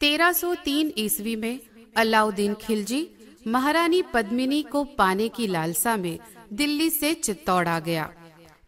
1303 ईस्वी में अलाउद्दीन खिलजी महारानी पद्मिनी को पाने की लालसा में दिल्ली से चित्तौड़ आ गया।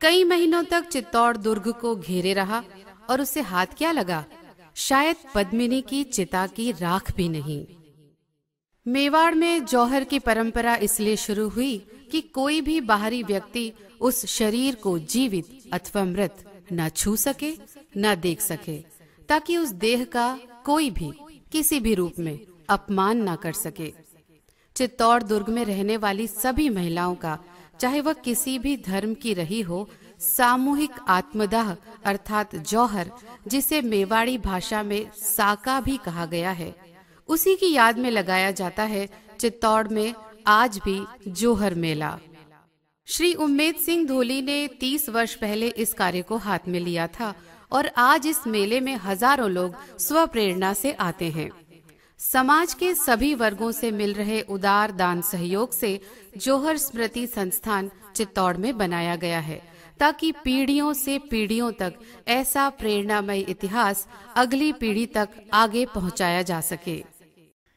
कई महीनों तक चित्तौड़ दुर्ग को घेरे रहा और उसे हाथ क्या लगा, शायद पद्मिनी की चिता की राख भी नहीं। मेवाड़ में जौहर की परंपरा इसलिए शुरू हुई कि कोई भी बाहरी व्यक्ति उस शरीर को जीवित अथवा मृत न छू सके न देख सके, ताकि उस देह का कोई भी किसी भी रूप में अपमान न कर सके। चित्तौड़ दुर्ग में रहने वाली सभी महिलाओं का, चाहे वह किसी भी धर्म की रही हो, सामूहिक आत्मदाह अर्थात जौहर, जिसे मेवाड़ी भाषा में साका भी कहा गया है, उसी की याद में लगाया जाता है चित्तौड़ में आज भी जौहर मेला। श्री उम्मेद सिंह धोली ने 30 वर्ष पहले इस कार्य को हाथ में लिया था और आज इस मेले में हजारों लोग स्वप्रेरणा से आते हैं। समाज के सभी वर्गों से मिल रहे उदार दान सहयोग से जौहर स्मृति संस्थान चित्तौड़ में बनाया गया है, ताकि पीढ़ियों से पीढ़ियों तक ऐसा प्रेरणामय इतिहास अगली पीढ़ी तक आगे पहुंचाया जा सके।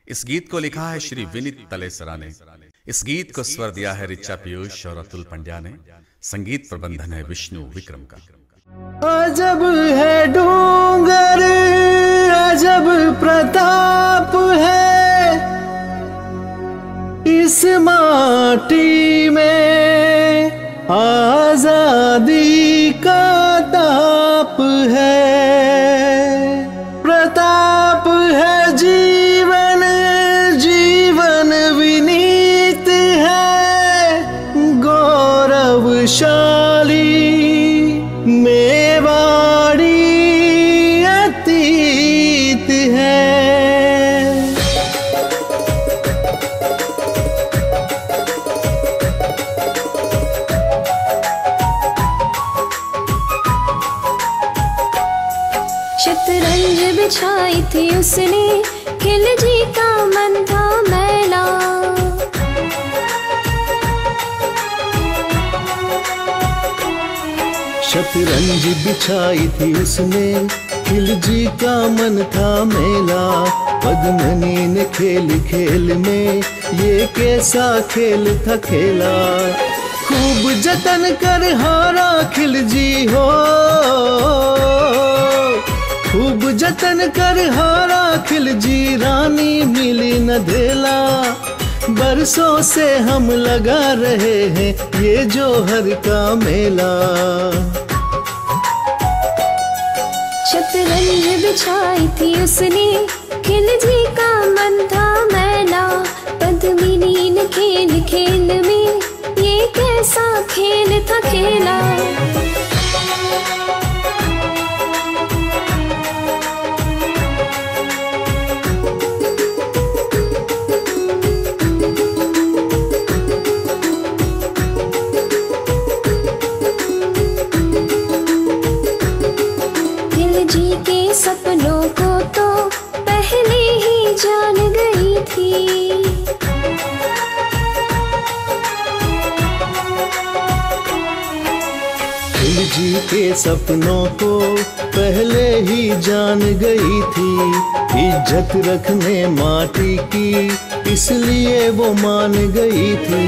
इस गीत को लिखा है श्री विनीत तलेसरा ने। इस गीत को स्वर दिया है ऋचा पीयूष और अतुल पंड्या ने। संगीत प्रबंधन है विष्णु विक्रम का। अजब है डूंगर, अजब प्रताप है, इस माटी में आजादी का ताप है। प्रताप है जीवन, जीवन विनीत है, गौरवशाली मेवाड़ी अतीत है। शतरंज बिछाई थी उसने, खिलजी का मन था मैला। शतरंज बिछाई थी उसने, खिलजी का मन था मेला। पद्मिनी ने खेल खेल में ये कैसा खेल था खेला। खूब जतन कर हारा खिलजी हो, खूब जतन कर हारा खिलजी, रानी मिली न धेला। बरसों से हम लगा रहे हैं ये जौहर का मेला। शतरंज बिछाई थी उसने, खिलजी का मन था मैला। पद्मिनी ने खेल खेल में ये कैसा खेल था खेला। सपनों को तो पहले ही जान गई थी। खिलजी के सपनों को पहले ही जान गई थी। इज्जत रखने माटी की इसलिए वो मान गई थी।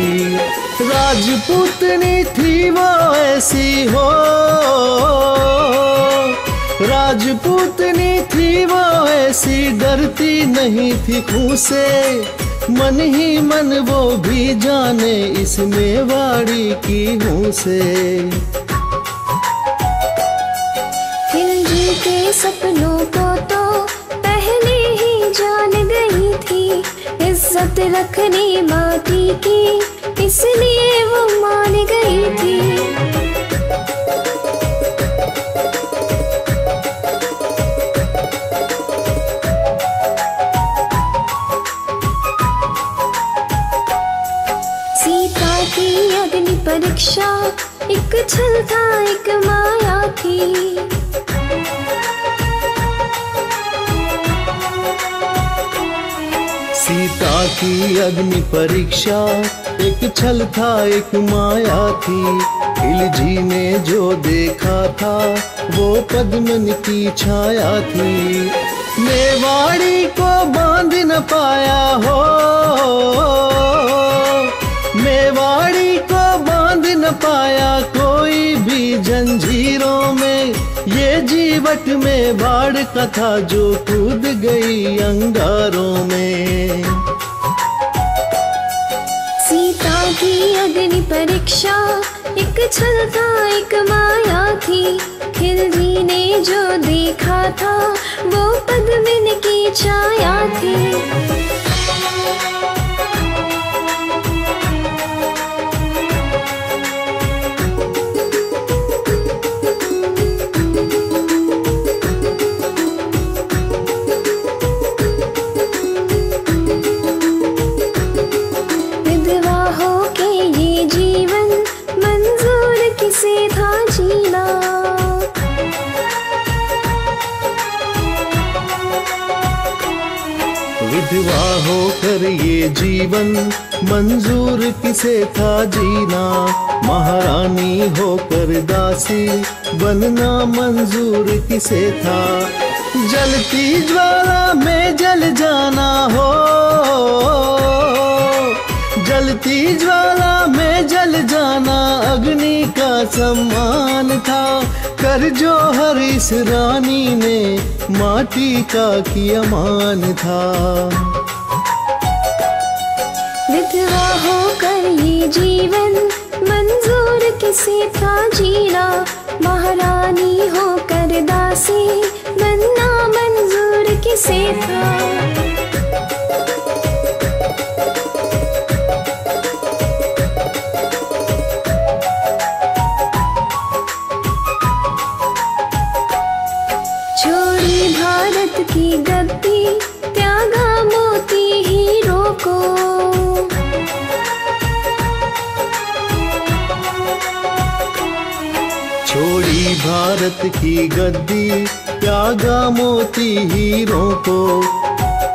राजपूतनी थी वो ऐसी हो, राजपूतनी थी वो ऐसी, डरती नहीं थी खून से। मन ही मन वो भी जाने इस मेवाड़ी की हूँ से। खिलजी के सपनों को तो पहले ही जान गई थी। इज्जत रखने माटी की इसलिए वो मान गई थी। परीक्षा एक छल था, एक माया थी। सीता की अग्नि परीक्षा एक छल था, एक माया थी। खिलजी ने जो देखा था वो पद्मिनी की छाया थी। मेवाड़ी को बांध न पाया हो, मेवाड़ी को बांध न पाया कोई भी जंजीरों में। ये जीवट में बाढ़ का था जो कूद गई अंगारों में। सीता की अग्नि परीक्षा एक छल था, एक माया थी। खिलजी ने जो देखा था वो पद्मिनी की छाया थी। विधवा होकर ये जीवन मंजूर किसे था जीना। महारानी होकर दासी बनना मंजूर किसे था। जलती ज्वाला में जल जाना हो, जलती ज्वाला में जल जाना अग्नि का सम्मान था। कर जो हर इस रानी ने माटी का किया मान था। विधवा होकर ये जीवन मंजूर किसे था जीना। महारानी होकर दासी बनना मंजूर किसे था। की गद्दी त्यागा मोती हीरो को। छोड़ी भारत की गद्दी त्यागा मोती हीरो को।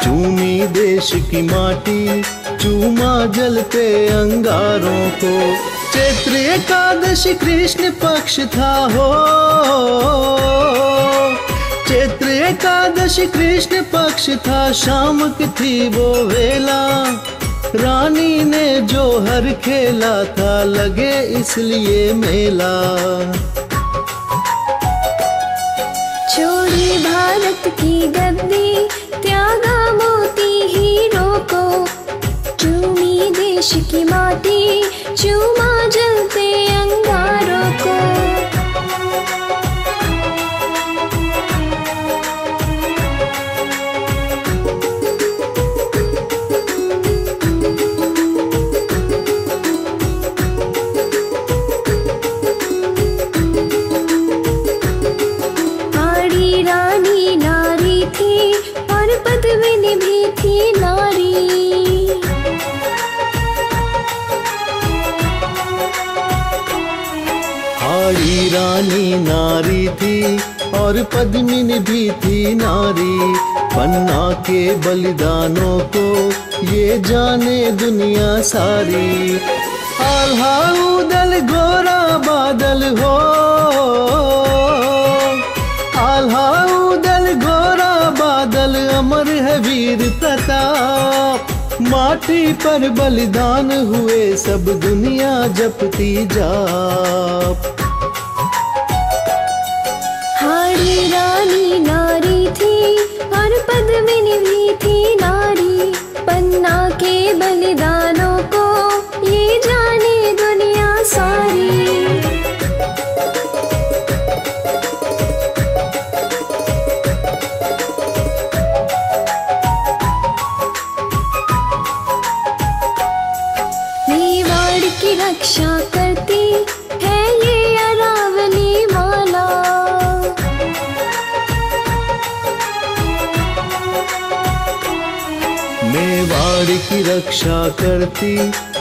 चूमी देश की माटी चूमा जलते अंगारों को। चैत्र एकादशी कृष्ण पक्ष था हो, चैत्र एकादशी कृष्ण पक्ष था। शाम की थी वो वेला रानी ने जो हर खेला था लगे इसलिए मेला। छोड़ी भारत की गद्दी त्यागा मोती हीरो को। चूमी देश की माटी चूमा जलते अंगारों को। रानी नारी थी और पद्मिनी भी थी नारी। पन्ना के बलिदानों को ये जाने दुनिया सारी। आल्हा उदल गोरा बादल हो, आल्हा उदल गोरा बादल अमर है वीर प्रताप। माटी पर बलिदान हुए सब दुनिया जपती जाप। हाड़ी रानी नारी थी और पद्मिनी भी थी नारी। पन्ना के बलिदानों को ये जाने दुनिया सारी। मेवाड़ की रक्षा करती है ये अरावली माला। मेवाड़ की रक्षा करती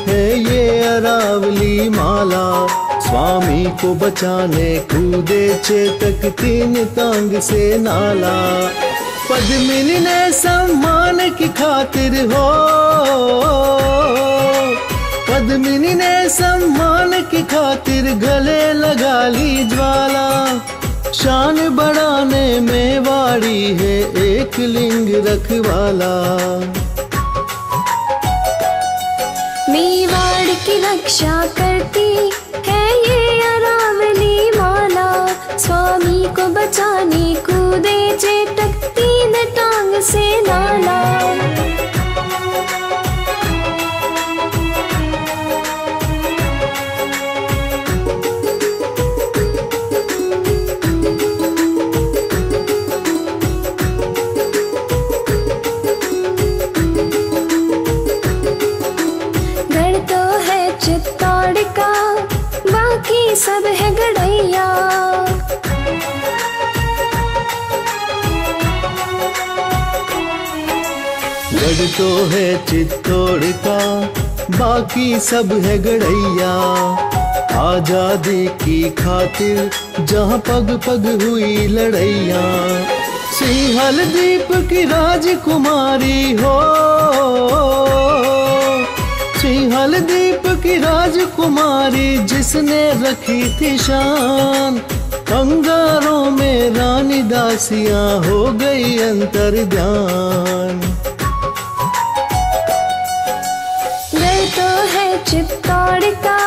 है ये अरावली माला। स्वामी को बचाने कूदे चेतक तीन तांग से नाला। पद्मिनी ने सम्मान की खातिर हो, पद्मिनी ने सम्मान की खातिर गले लगा ली ज्वाला। शान बढ़ाने में वाड़ी है एक लिंग रखवाला। मेवाड़ की रक्षा करती है ये अरावली माला, स्वामी को बचाने कूदे चेटक तीन टांग से नाला। चित्तौड़ का बाकी सब है गड़ैया। गढ़ तो है चित्तौड़ का बाकी सब है गड़ैया। आजादी की खातिर जहाँ पग पग हुई लड़ैया। सिंहल द्वीप की राजकुमारी हो, सिंहल द्वीप की राजकुमारी जिसने रखी थी शान। अंगारों में रानी दासियां हो गई अंतर्ध्यान। गढ़ तो है चित्तौड़ का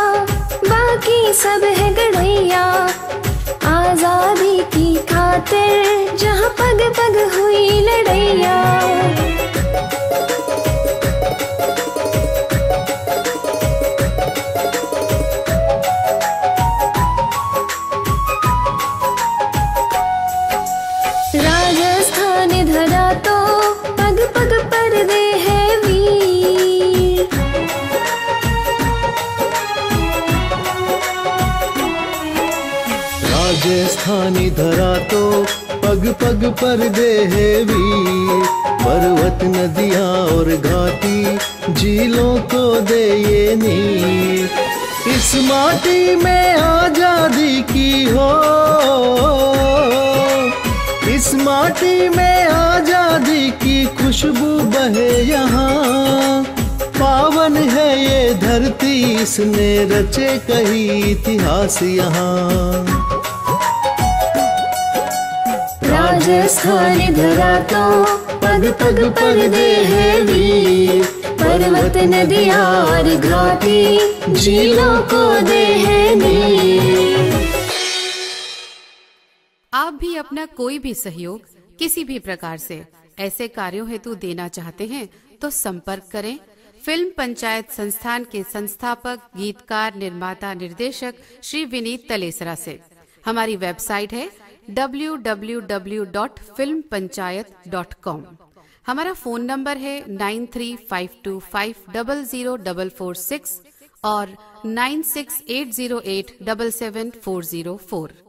बाकी सब है गड़ैया। आजादी की खातिर जहाँ पग पग हुई लड़ैया। राजस्थान धरा तो पग पग पर दे है वीर। राजस्थानी धरा तो पग पग पर दे है वीर। पर्वत नदियां और घाटी झीलों को दे ये नीर। इस माटी में आजादी की हो, इस माटी में आजादी की खुशबू बहे यहाँ। पावन है ये धरती इसने रचे कई इतिहास यहाँ। राजस्थान धरा तो पग पग पर दे है वीर। पर्वत नदियां और घाटी झीलों को दे है नीर। आप भी अपना कोई भी सहयोग किसी भी प्रकार से ऐसे कार्यों हेतु देना चाहते हैं तो संपर्क करें फिल्म पंचायत संस्थान के संस्थापक, गीतकार, निर्माता, निर्देशक श्री विनीत तलेसरा से। हमारी वेबसाइट है www.filmpanchayat.com। हमारा फोन नंबर है 9352500446 और 9680877404।